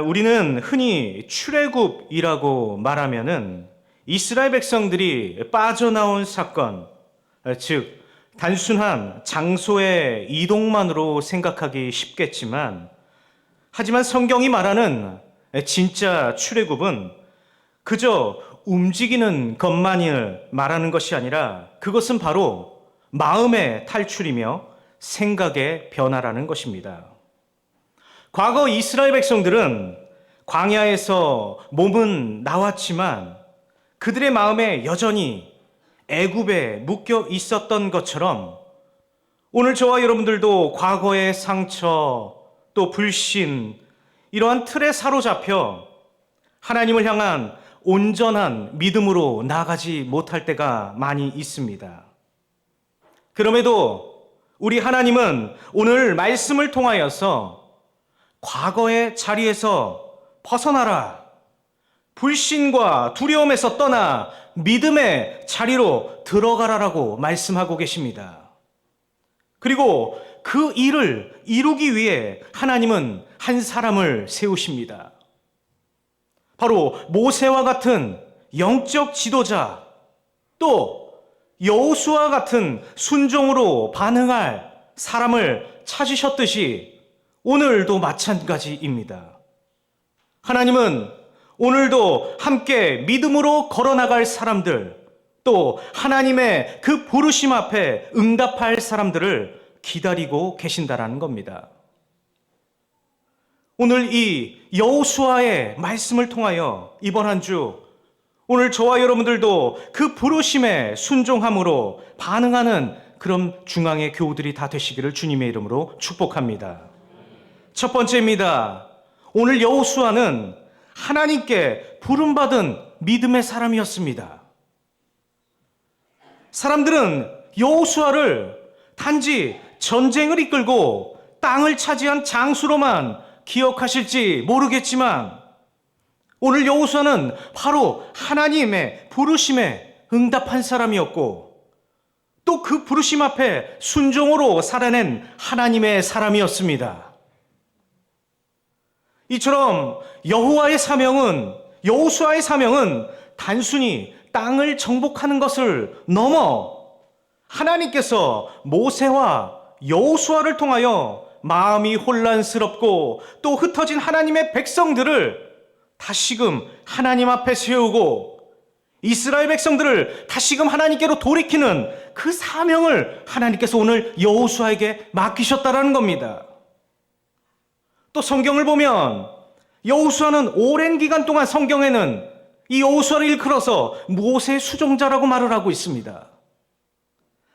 우리는 흔히 출애굽이라고 말하면은 이스라엘 백성들이 빠져나온 사건, 즉 단순한 장소의 이동만으로 생각하기 쉽겠지만, 하지만 성경이 말하는 진짜 출애굽은 그저 움직이는 것만을 말하는 것이 아니라 그것은 바로 마음의 탈출이며 생각의 변화라는 것입니다. 과거 이스라엘 백성들은 광야에서 몸은 나왔지만 그들의 마음에 여전히 애굽에 묶여 있었던 것처럼 오늘 저와 여러분들도 과거의 상처 또 불신 이러한 틀에 사로잡혀 하나님을 향한 온전한 믿음으로 나아가지 못할 때가 많이 있습니다. 그럼에도 우리 하나님은 오늘 말씀을 통하여서 과거의 자리에서 벗어나라, 불신과 두려움에서 떠나 믿음의 자리로 들어가라라고 말씀하고 계십니다. 그리고 그 일을 이루기 위해 하나님은 한 사람을 세우십니다. 바로 모세와 같은 영적 지도자, 또 여호수아와 같은 순종으로 반응할 사람을 찾으셨듯이 오늘도 마찬가지입니다. 하나님은 오늘도 함께 믿음으로 걸어나갈 사람들, 또 하나님의 그 부르심 앞에 응답할 사람들을 기다리고 계신다라는 겁니다. 오늘 이 여호수아의 말씀을 통하여 이번 한 주 오늘 저와 여러분들도 그 부르심에 순종함으로 반응하는 그런 중앙의 교우들이 다 되시기를 주님의 이름으로 축복합니다. 첫 번째입니다. 오늘 여호수아는 하나님께 부름받은 믿음의 사람이었습니다. 사람들은 여호수아를 단지 전쟁을 이끌고 땅을 차지한 장수로만 기억하실지 모르겠지만 오늘 여호수아는 바로 하나님의 부르심에 응답한 사람이었고 또 그 부르심 앞에 순종으로 살아낸 하나님의 사람이었습니다. 이처럼 여호수아의 사명은 단순히 땅을 정복하는 것을 넘어 하나님께서 모세와 여호수아를 통하여 마음이 혼란스럽고 또 흩어진 하나님의 백성들을 다시금 하나님 앞에 세우고 이스라엘 백성들을 다시금 하나님께로 돌이키는 그 사명을 하나님께서 오늘 여호수아에게 맡기셨다라는 겁니다. 또 성경을 보면 여호수아는 오랜 기간 동안 성경에는 이 여호수아를 일컬어서 모세의 수종자라고 말을 하고 있습니다.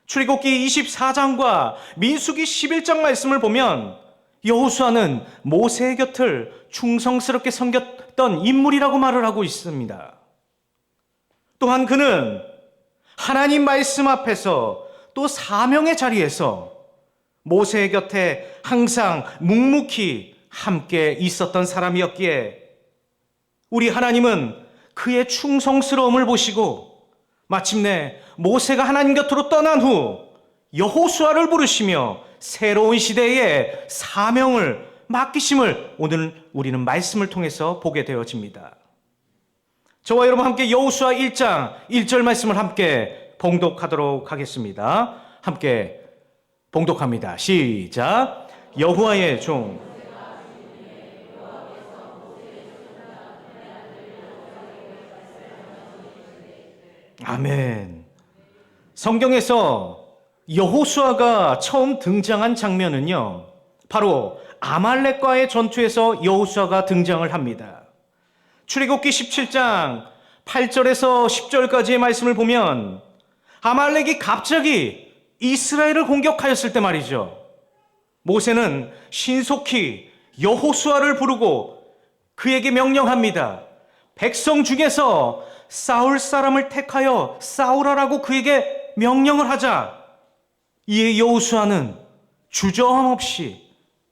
출애굽기 24장과 민수기 11장 말씀을 보면 여호수아는 모세의 곁을 충성스럽게 섬겼던 인물이라고 말을 하고 있습니다. 또한 그는 하나님 말씀 앞에서 또 사명의 자리에서 모세의 곁에 항상 묵묵히 함께 있었던 사람이었기에 우리 하나님은 그의 충성스러움을 보시고 마침내 모세가 하나님 곁으로 떠난 후 여호수아를 부르시며 새로운 시대의 사명을 맡기심을 오늘 우리는 말씀을 통해서 보게 되어집니다. 저와 여러분 함께 여호수아 1장 1절 말씀을 함께 봉독하도록 하겠습니다. 함께 봉독합니다. 시작. 여호와의 종 아멘. 성경에서 여호수아가 처음 등장한 장면은요, 바로 아말렉과의 전투에서 여호수아가 등장을 합니다. 출애굽기 17장 8절에서 10절까지의 말씀을 보면 아말렉이 갑자기 이스라엘을 공격하였을 때 말이죠, 모세는 신속히 여호수아를 부르고 그에게 명령합니다. 백성 중에서 싸울 사람을 택하여 싸우라라고 그에게 명령을 하자 이에 여호수아는 주저함 없이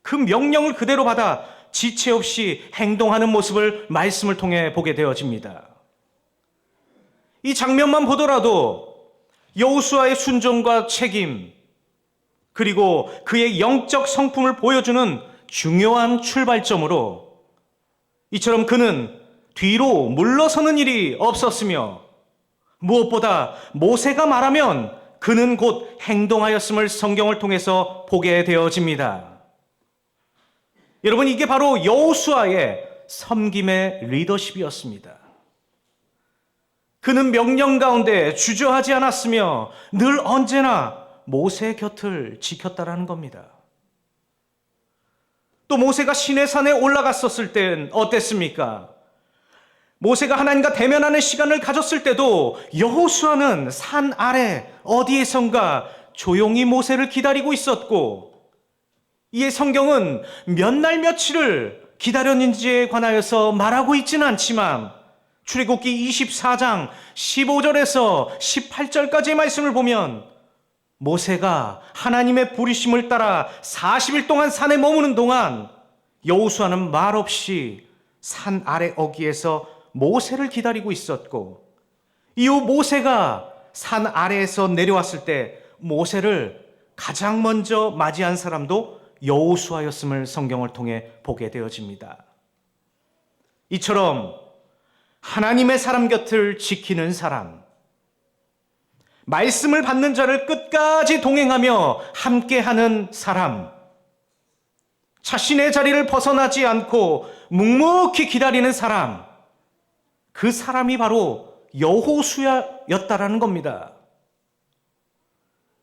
그 명령을 그대로 받아 지체 없이 행동하는 모습을 말씀을 통해 보게 되어집니다. 이 장면만 보더라도 여호수아의 순종과 책임 그리고 그의 영적 성품을 보여주는 중요한 출발점으로 이처럼 그는 뒤로 물러서는 일이 없었으며 무엇보다 모세가 말하면 그는 곧 행동하였음을 성경을 통해서 보게 되어집니다. 여러분, 이게 바로 여호수아의 섬김의 리더십이었습니다. 그는 명령 가운데 주저하지 않았으며 늘 언제나 모세의 곁을 지켰다라는 겁니다. 또 모세가 시내산에 올라갔었을 땐 어땠습니까? 모세가 하나님과 대면하는 시간을 가졌을 때도 여호수아는 산 아래 어디에선가 조용히 모세를 기다리고 있었고, 이에 성경은 몇 날 며칠을 기다렸는지에 관하여서 말하고 있지는 않지만 출애굽기 24장 15절에서 18절까지의 말씀을 보면 모세가 하나님의 부르심을 따라 40일 동안 산에 머무는 동안 여호수아는 말없이 산 아래 어귀에서 모세를 기다리고 있었고, 이후 모세가 산 아래에서 내려왔을 때 모세를 가장 먼저 맞이한 사람도 여호수아였음을 성경을 통해 보게 되어집니다. 이처럼 하나님의 사람 곁을 지키는 사람, 말씀을 받는 자를 끝까지 동행하며 함께하는 사람, 자신의 자리를 벗어나지 않고 묵묵히 기다리는 사람, 그 사람이 바로 여호수아였다라는 겁니다.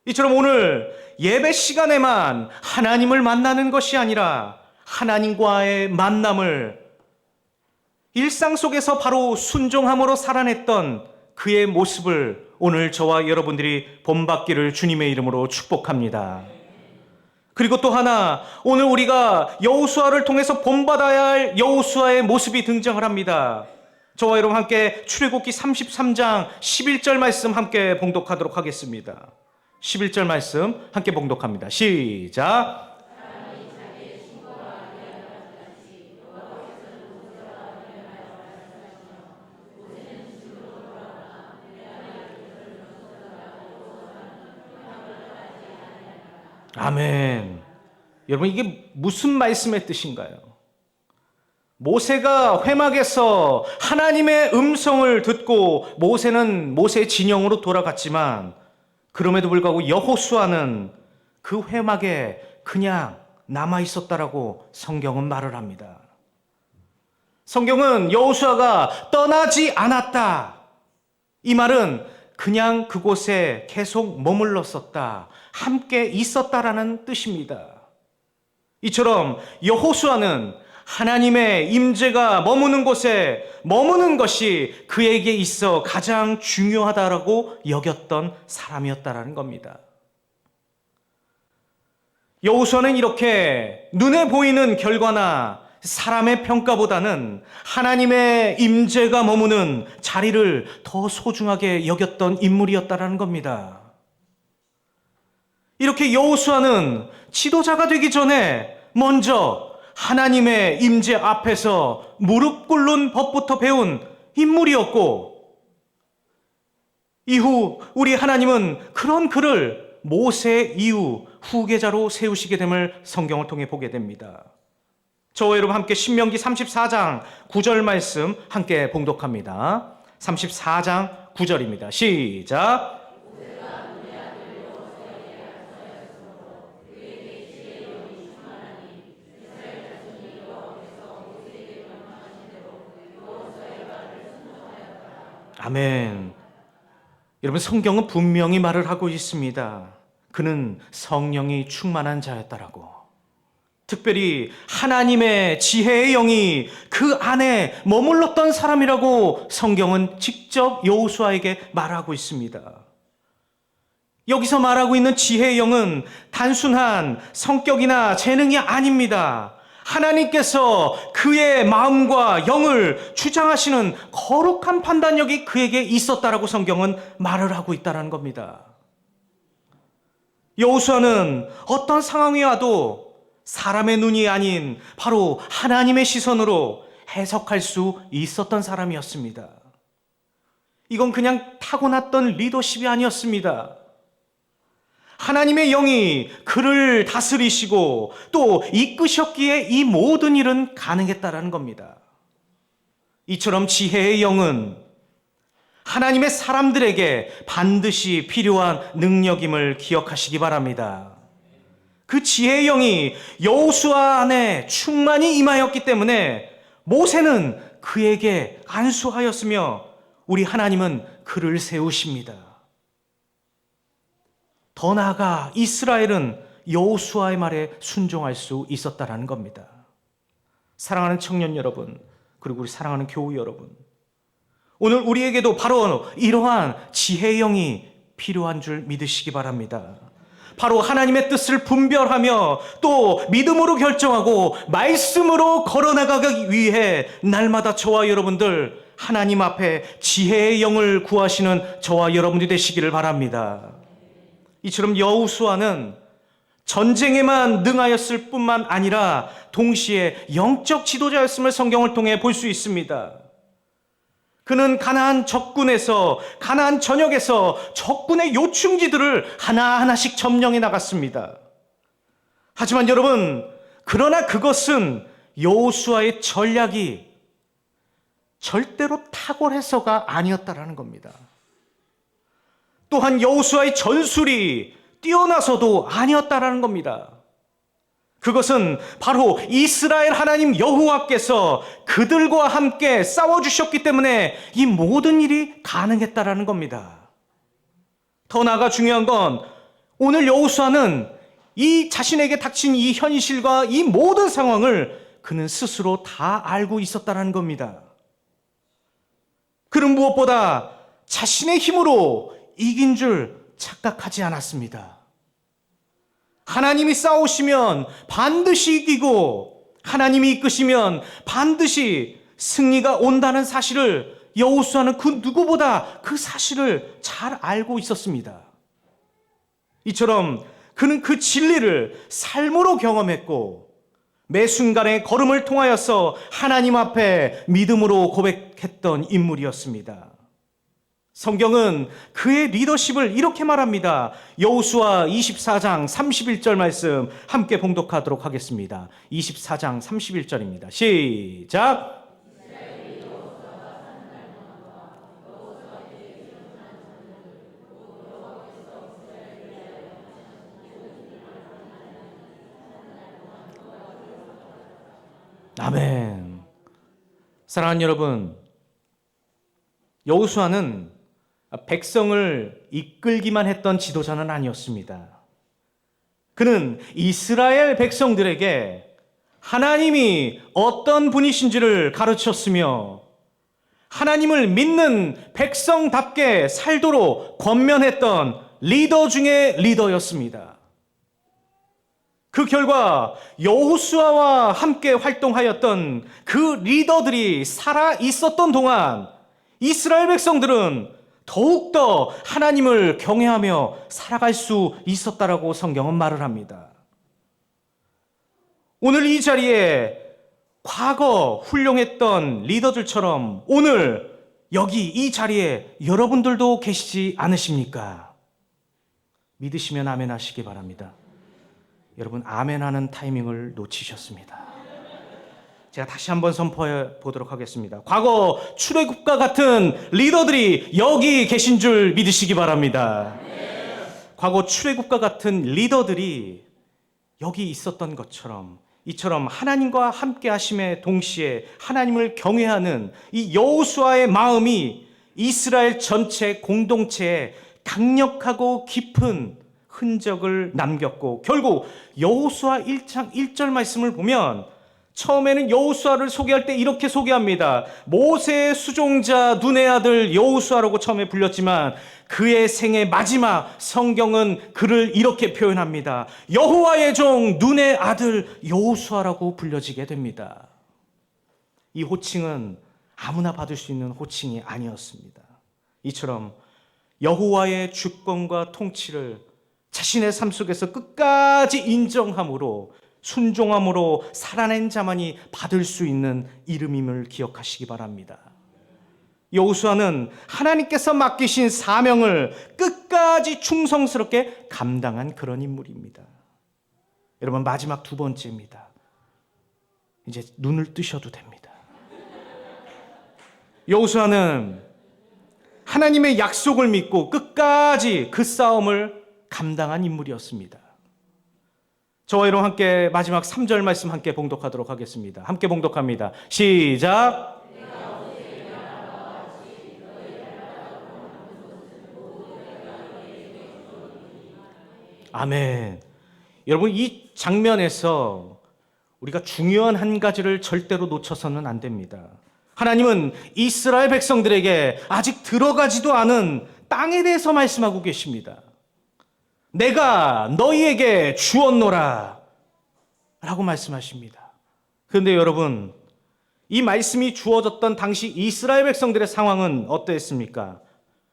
이처럼 오늘 예배 시간에만 하나님을 만나는 것이 아니라 하나님과의 만남을 일상 속에서 바로 순종함으로 살아냈던 그의 모습을 오늘 저와 여러분들이 본받기를 주님의 이름으로 축복합니다. 그리고 또 하나, 오늘 우리가 여호수아를 통해서 본받아야 할 여호수아의 모습이 등장을 합니다. 저와 여러분 함께 출애굽기 33장 11절 말씀 함께 봉독하도록 하겠습니다. 11절 말씀 함께 봉독합니다. 시작. 아멘. 여러분, 이게 무슨 말씀의 뜻인가요? 모세가 회막에서 하나님의 음성을 듣고 모세는 모세의 진영으로 돌아갔지만 그럼에도 불구하고 여호수아는 그 회막에 그냥 남아 있었다라고 성경은 말을 합니다. 성경은 여호수아가 떠나지 않았다, 이 말은 그냥 그곳에 계속 머물렀었다, 함께 있었다라는 뜻입니다. 이처럼 여호수아는 하나님의 임재가 머무는 곳에 머무는 것이 그에게 있어 가장 중요하다라고 여겼던 사람이었다라는 겁니다. 여호수아는 이렇게 눈에 보이는 결과나 사람의 평가보다는 하나님의 임재가 머무는 자리를 더 소중하게 여겼던 인물이었다라는 겁니다. 이렇게 여호수아는 지도자가 되기 전에 먼저 하나님의 임재 앞에서 무릎 꿇는 법부터 배운 인물이었고, 이후 우리 하나님은 그런 그를 모세 이후 후계자로 세우시게 됨을 성경을 통해 보게 됩니다. 저와 여러분 함께 신명기 34장 9절 말씀 함께 봉독합니다. 34장 9절입니다. 시작. 아멘. 여러분, 성경은 분명히 말을 하고 있습니다. 그는 성령이 충만한 자였다라고. 특별히 하나님의 지혜의 영이 그 안에 머물렀던 사람이라고 성경은 직접 여호수아에게 말하고 있습니다. 여기서 말하고 있는 지혜의 영은 단순한 성격이나 재능이 아닙니다. 하나님께서 그의 마음과 영을 주장하시는 거룩한 판단력이 그에게 있었다라고 성경은 말을 하고 있다는 겁니다. 여호수아는 어떤 상황이 와도 사람의 눈이 아닌 바로 하나님의 시선으로 해석할 수 있었던 사람이었습니다. 이건 그냥 타고났던 리더십이 아니었습니다. 하나님의 영이 그를 다스리시고 또 이끄셨기에 이 모든 일은 가능했다라는 겁니다. 이처럼 지혜의 영은 하나님의 사람들에게 반드시 필요한 능력임을 기억하시기 바랍니다. 그 지혜의 영이 여호수아 안에 충만히 임하였기 때문에 모세는 그에게 안수하였으며 우리 하나님은 그를 세우십니다. 더 나아가 이스라엘은 여호수아의 말에 순종할 수 있었다라는 겁니다. 사랑하는 청년 여러분, 그리고 우리 사랑하는 교우 여러분, 오늘 우리에게도 바로 이러한 지혜의 영이 필요한 줄 믿으시기 바랍니다. 바로 하나님의 뜻을 분별하며 또 믿음으로 결정하고 말씀으로 걸어나가기 위해 날마다 저와 여러분들 하나님 앞에 지혜의 영을 구하시는 저와 여러분들이 되시기를 바랍니다. 이처럼 여호수아는 전쟁에만 능하였을 뿐만 아니라 동시에 영적 지도자였음을 성경을 통해 볼 수 있습니다. 그는 가나안 적군에서, 가나안 전역에서 적군의 요충지들을 하나하나씩 점령해 나갔습니다. 하지만 여러분, 그러나 그것은 여호수아의 전략이 절대로 탁월해서가 아니었다라는 겁니다. 또한 여호수아의 전술이 뛰어나서도 아니었다라는 겁니다. 그것은 바로 이스라엘 하나님 여호와께서 그들과 함께 싸워주셨기 때문에 이 모든 일이 가능했다라는 겁니다. 더 나아가 중요한 건 오늘 여호수아는 이 자신에게 닥친 이 현실과 이 모든 상황을 그는 스스로 다 알고 있었다라는 겁니다. 그는 무엇보다 자신의 힘으로 이긴 줄 착각하지 않았습니다. 하나님이 싸우시면 반드시 이기고 하나님이 이끄시면 반드시 승리가 온다는 사실을 여호수아는 그 누구보다 그 사실을 잘 알고 있었습니다. 이처럼 그는 그 진리를 삶으로 경험했고 매 순간의 걸음을 통하여서 하나님 앞에 믿음으로 고백했던 인물이었습니다. 성경은 그의 리더십을 이렇게 말합니다. 여호수아 24장 31절 말씀 함께 봉독하도록 하겠습니다. 24장 31절입니다. 시작! 아멘. 사랑하는 여러분, 여호수아는 백성을 이끌기만 했던 지도자는 아니었습니다. 그는 이스라엘 백성들에게 하나님이 어떤 분이신지를 가르쳤으며 하나님을 믿는 백성답게 살도록 권면했던 리더 중의 리더였습니다. 그 결과 여호수아와 함께 활동하였던 그 리더들이 살아 있었던 동안 이스라엘 백성들은 더욱더 하나님을 경외하며 살아갈 수 있었다라고 성경은 말을 합니다. 오늘 이 자리에 과거 훌륭했던 리더들처럼 오늘 여기 이 자리에 여러분들도 계시지 않으십니까? 믿으시면 아멘 하시기 바랍니다. 여러분, 아멘 하는 타이밍을 놓치셨습니다. 제가 다시 한번 선포해 보도록 하겠습니다. 과거 출애굽과 같은 리더들이 여기 계신 줄 믿으시기 바랍니다. 과거 출애굽과 같은 리더들이 여기 있었던 것처럼 이처럼 하나님과 함께 하심에 동시에 하나님을 경외하는 이 여호수아의 마음이 이스라엘 전체 공동체에 강력하고 깊은 흔적을 남겼고 결국 여호수아 1장 1절 말씀을 보면 처음에는 여호수아를 소개할 때 이렇게 소개합니다. 모세의 수종자 눈의 아들 여호수아라고 처음에 불렸지만 그의 생의 마지막 성경은 그를 이렇게 표현합니다. 여호와의 종 눈의 아들 여호수아라고 불려지게 됩니다. 이 호칭은 아무나 받을 수 있는 호칭이 아니었습니다. 이처럼 여호와의 주권과 통치를 자신의 삶 속에서 끝까지 인정함으로 순종함으로 살아낸 자만이 받을 수 있는 이름임을 기억하시기 바랍니다. 여호수아는 하나님께서 맡기신 사명을 끝까지 충성스럽게 감당한 그런 인물입니다. 여러분, 마지막 두 번째입니다. 이제 눈을 뜨셔도 됩니다. 여호수아는 하나님의 약속을 믿고 끝까지 그 싸움을 감당한 인물이었습니다. 저와 여러분 함께 마지막 3절 말씀 함께 봉독하도록 하겠습니다. 함께 봉독합니다. 시작. 아멘. 여러분, 이 장면에서 우리가 중요한 한 가지를 절대로 놓쳐서는 안 됩니다. 하나님은 이스라엘 백성들에게 아직 들어가지도 않은 땅에 대해서 말씀하고 계십니다. 내가 너희에게 주었노라 라고 말씀하십니다. 그런데 여러분, 이 말씀이 주어졌던 당시 이스라엘 백성들의 상황은 어떠했습니까?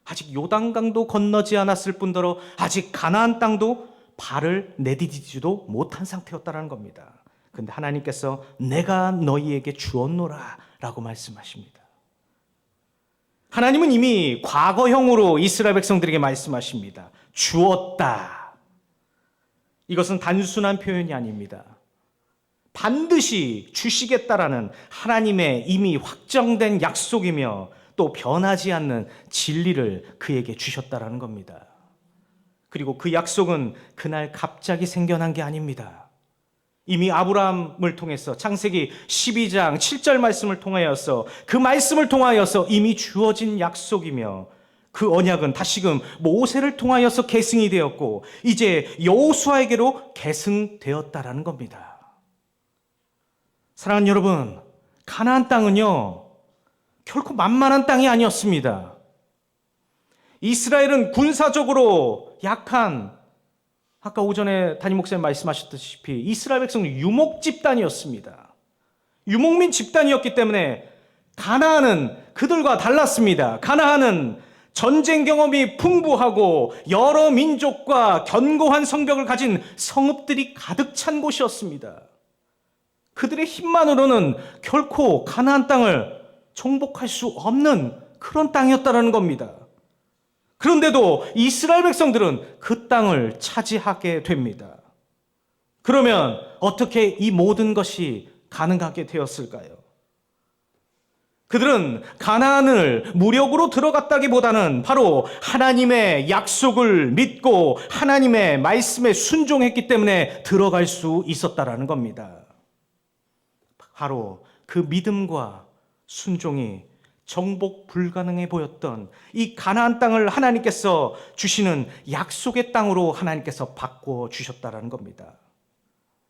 아직 요단강도 건너지 않았을 뿐더러 아직 가나안 땅도 발을 내디디지도 못한 상태였다는 겁니다. 그런데 하나님께서 내가 너희에게 주었노라 라고 말씀하십니다. 하나님은 이미 과거형으로 이스라엘 백성들에게 말씀하십니다. 주었다. 이것은 단순한 표현이 아닙니다. 반드시 주시겠다라는 하나님의 이미 확정된 약속이며 또 변하지 않는 진리를 그에게 주셨다라는 겁니다. 그리고 그 약속은 그날 갑자기 생겨난 게 아닙니다. 이미 아브라함을 통해서 창세기 12장 7절 말씀을 통하여서 그 말씀을 통하여서 이미 주어진 약속이며 그 언약은 다시금 모세를 통하여서 계승이 되었고 이제 여호수아에게로 계승되었다라는 겁니다. 사랑하는 여러분, 가나안 땅은요 결코 만만한 땅이 아니었습니다. 이스라엘은 군사적으로 약한, 아까 오전에 담임 목사님 말씀하셨다시피 이스라엘 백성은 유목 집단이었습니다. 유목민 집단이었기 때문에 가나안은 그들과 달랐습니다. 가나안은 전쟁 경험이 풍부하고 여러 민족과 견고한 성벽을 가진 성읍들이 가득 찬 곳이었습니다. 그들의 힘만으로는 결코 가나안 땅을 정복할 수 없는 그런 땅이었다는 겁니다. 그런데도 이스라엘 백성들은 그 땅을 차지하게 됩니다. 그러면 어떻게 이 모든 것이 가능하게 되었을까요? 그들은 가나안을 무력으로 들어갔다기보다는 바로 하나님의 약속을 믿고 하나님의 말씀에 순종했기 때문에 들어갈 수 있었다라는 겁니다. 바로 그 믿음과 순종이 정복 불가능해 보였던 이 가나안 땅을 하나님께서 주시는 약속의 땅으로 하나님께서 바꿔 주셨다라는 겁니다.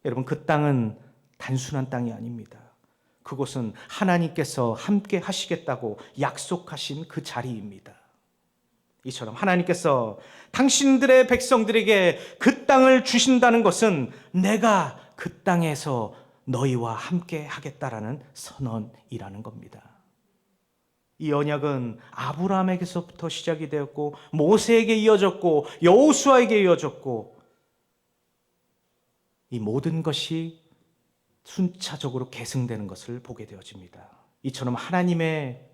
여러분, 그 땅은 단순한 땅이 아닙니다. 그곳은 하나님께서 함께 하시겠다고 약속하신 그 자리입니다. 이처럼 하나님께서 당신들의 백성들에게 그 땅을 주신다는 것은 내가 그 땅에서 너희와 함께 하겠다라는 선언이라는 겁니다. 이 언약은 아브라함에게서부터 시작이 되었고 모세에게 이어졌고 여호수아에게 이어졌고 이 모든 것이 순차적으로 계승되는 것을 보게 되어집니다. 이처럼 하나님의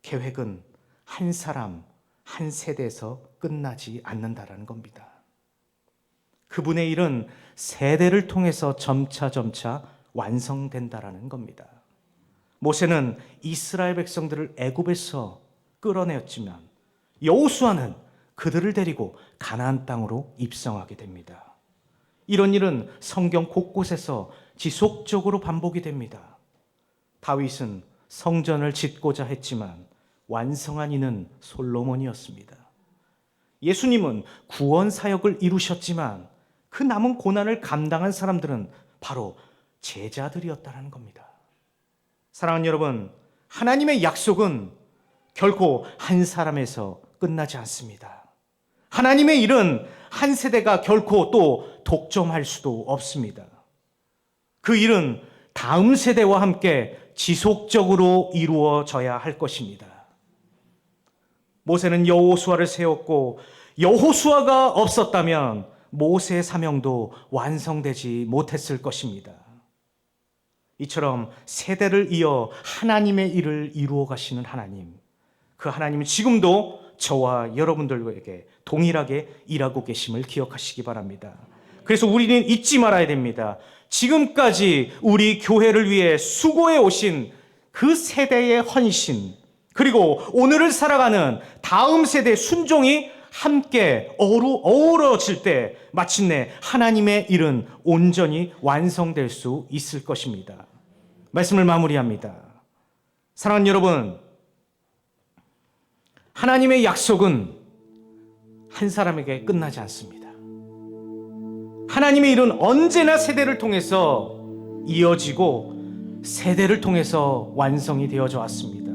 계획은 한 사람, 한 세대에서 끝나지 않는다라는 겁니다. 그분의 일은 세대를 통해서 점차 완성된다라는 겁니다. 모세는 이스라엘 백성들을 애굽에서 끌어내었지만 여호수아는 그들을 데리고 가나안 땅으로 입성하게 됩니다. 이런 일은 성경 곳곳에서 지속적으로 반복이 됩니다. 다윗은 성전을 짓고자 했지만 완성한 이는 솔로몬이었습니다. 예수님은 구원 사역을 이루셨지만 그 남은 고난을 감당한 사람들은 바로 제자들이었다는 겁니다. 사랑하는 여러분, 하나님의 약속은 결코 한 사람에서 끝나지 않습니다. 하나님의 일은 한 세대가 결코 또 독점할 수도 없습니다. 그 일은 다음 세대와 함께 지속적으로 이루어져야 할 것입니다. 모세는 여호수아를 세웠고 여호수아가 없었다면 모세의 사명도 완성되지 못했을 것입니다. 이처럼 세대를 이어 하나님의 일을 이루어 가시는 하나님, 그 하나님은 지금도 저와 여러분들에게 동일하게 일하고 계심을 기억하시기 바랍니다. 그래서 우리는 잊지 말아야 됩니다. 지금까지 우리 교회를 위해 수고해 오신 그 세대의 헌신, 그리고 오늘을 살아가는 다음 세대 순종이 함께 어우러질 때 마침내 하나님의 일은 온전히 완성될 수 있을 것입니다. 말씀을 마무리합니다. 사랑하는 여러분, 하나님의 약속은 한 사람에게 끝나지 않습니다. 하나님의 일은 언제나 세대를 통해서 이어지고 세대를 통해서 완성이 되어져 왔습니다.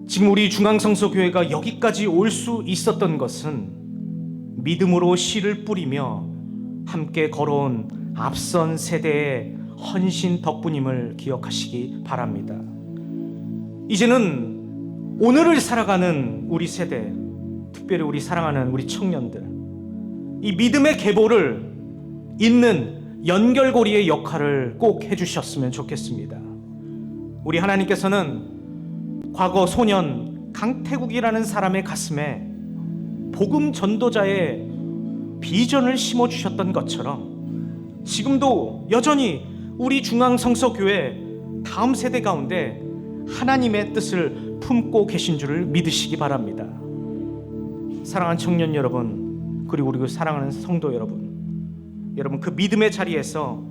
지금 우리 중앙성서교회가 여기까지 올 수 있었던 것은 믿음으로 씨를 뿌리며 함께 걸어온 앞선 세대의 헌신 덕분임을 기억하시기 바랍니다. 이제는 오늘을 살아가는 우리 세대, 특별히 우리 사랑하는 우리 청년들, 이 믿음의 계보를 잇는 연결고리의 역할을 꼭 해주셨으면 좋겠습니다. 우리 하나님께서는 과거 소년 강태국이라는 사람의 가슴에 복음 전도자의 비전을 심어주셨던 것처럼 지금도 여전히 우리 중앙성서교회 다음 세대 가운데 하나님의 뜻을 품고 계신 줄을 믿으시기 바랍니다. 사랑하는 청년 여러분, 그리고 우리 사랑하는 성도 여러분 그 믿음의 자리에서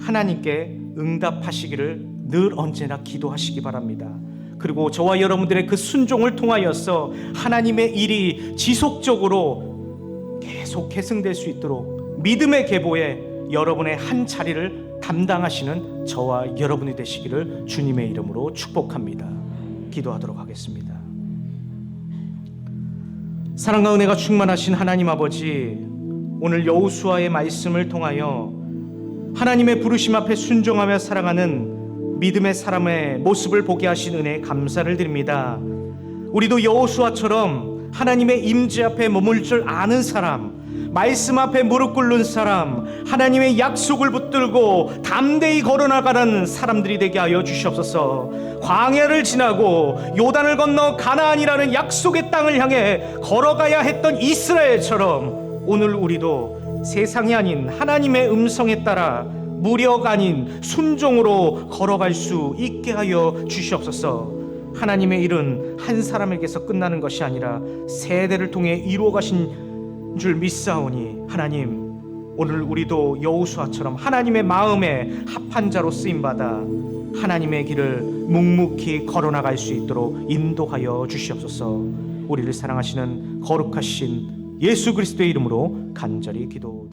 하나님께 응답하시기를 늘 언제나 기도하시기 바랍니다. 그리고 저와 여러분들의 그 순종을 통하여서 하나님의 일이 지속적으로 계속 계승될 수 있도록 믿음의 계보에 여러분의 한 자리를 담당하시는 저와 여러분이 되시기를 주님의 이름으로 축복합니다. 기도하도록 하겠습니다. 사랑과 은혜가 충만하신 하나님 아버지, 오늘 여호수아의 말씀을 통하여 하나님의 부르심 앞에 순종하며 살아가는 믿음의 사람의 모습을 보게 하신 은혜에 감사를 드립니다. 우리도 여호수아처럼 하나님의 임재 앞에 머물 줄 아는 사람, 말씀 앞에 무릎 꿇는 사람, 하나님의 약속을 붙들고 담대히 걸어나가는 사람들이 되게 하여 주시옵소서. 광야를 지나고 요단을 건너 가나안이라는 약속의 땅을 향해 걸어가야 했던 이스라엘처럼 오늘 우리도 세상이 아닌 하나님의 음성에 따라 무력 아닌 순종으로 걸어갈 수 있게 하여 주시옵소서. 하나님의 일은 한 사람에게서 끝나는 것이 아니라 세대를 통해 이루어 가신 줄 믿사오니 하나님, 오늘 우리도 여호수아처럼 하나님의 마음에 합한 자로 쓰임받아 하나님의 길을 묵묵히 걸어나갈 수 있도록 인도하여 주시옵소서. 우리를 사랑하시는 거룩하신 예수 그리스도의 이름으로 간절히 기도드립니다.